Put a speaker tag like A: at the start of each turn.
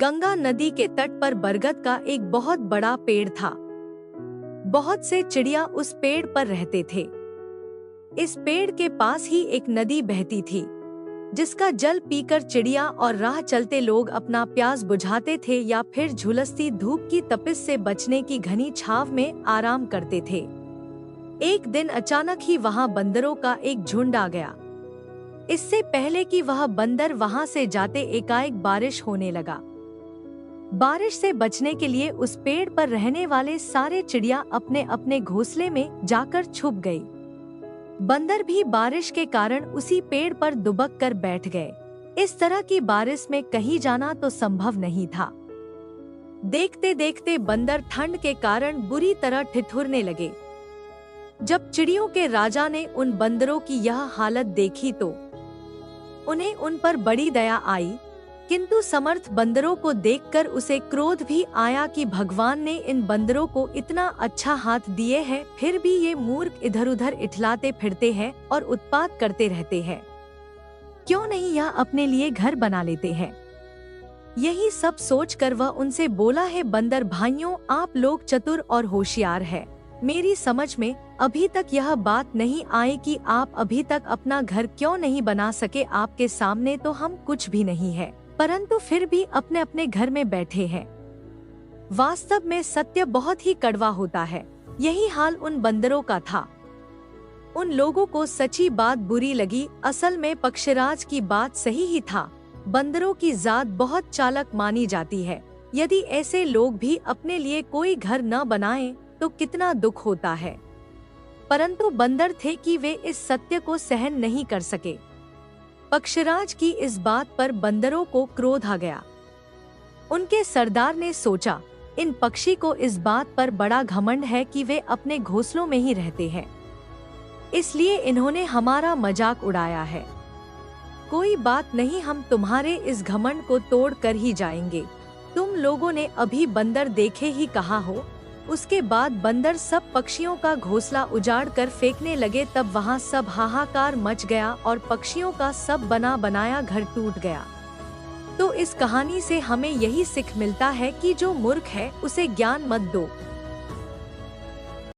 A: गंगा नदी के तट पर बरगद का एक बहुत बड़ा पेड़ था। बहुत से चिड़िया उस पेड़ पर रहते थे। इस पेड़ के पास ही एक नदी बहती थी, जिसका जल पीकर चिड़िया और राह चलते लोग अपना प्यास बुझाते थे या फिर झुलसती धूप की तपिश से बचने की घनी छाव में आराम करते थे। एक दिन अचानक ही वहां बंदरों का एक झुंड आ गया। इससे पहले कि वह बंदर वहां से जाते एकाएक बारिश होने लगा। बारिश से बचने के लिए उस पेड़ पर रहने वाले सारे चिड़िया अपने अपने घोंसले में जाकर छुप गई। बंदर भी बारिश के कारण उसी पेड़ पर दुबक कर बैठ गए। इस तरह की बारिश में कहीं जाना तो संभव नहीं था। देखते देखते बंदर ठंड के कारण बुरी तरह ठिठुरने लगे। जब चिड़ियों के राजा ने उन बंदरों की यह हालत देखी तो उन्हें उन पर बड़ी दया आई, किंतु समर्थ बंदरों को देखकर उसे क्रोध भी आया कि भगवान ने इन बंदरों को इतना अच्छा हाथ दिए हैं, फिर भी ये मूर्ख इधर उधर इठलाते फिरते हैं और उत्पात करते रहते हैं। क्यों नहीं यह अपने लिए घर बना लेते हैं। यही सब सोचकर वह उनसे बोला, है बंदर भाइयों, आप लोग चतुर और होशियार हैं। मेरी समझ में अभी तक यह बात नहीं आई कि आप अभी तक अपना घर क्यों नहीं बना सके। आपके सामने तो हम कुछ भी नहीं है, परंतु फिर भी अपने अपने घर में बैठे हैं। वास्तव में सत्य बहुत ही कड़वा होता है। यही हाल उन बंदरों का था। उन लोगों को सच्ची बात बुरी लगी। असल में पक्षीराज की बात सही ही था। बंदरों की जात बहुत चालाक मानी जाती है। यदि ऐसे लोग भी अपने लिए कोई घर न बनाएं तो कितना दुख होता है। परंतु बंदर थे कि वे इस सत्य को सहन नहीं कर सके। पक्षीराज की इस बात पर बंदरों को क्रोध आ गया। उनके सरदार ने सोचा, इन पक्षी को इस बात पर बड़ा घमंड है कि वे अपने घोंसलों में ही रहते हैं, इसलिए इन्होंने हमारा मजाक उड़ाया है। कोई बात नहीं, हम तुम्हारे इस घमंड को तोड़ कर ही जाएंगे। तुम लोगों ने अभी बंदर देखे ही कहा हो। उसके बाद बंदर सब पक्षियों का घोंसला उजाड़ कर फेंकने लगे। तब वहाँ सब हाहाकार मच गया और पक्षियों का सब बना बनाया घर टूट गया। तो इस कहानी से हमें यही सीख मिलता है कि जो मूर्ख है उसे ज्ञान मत दो।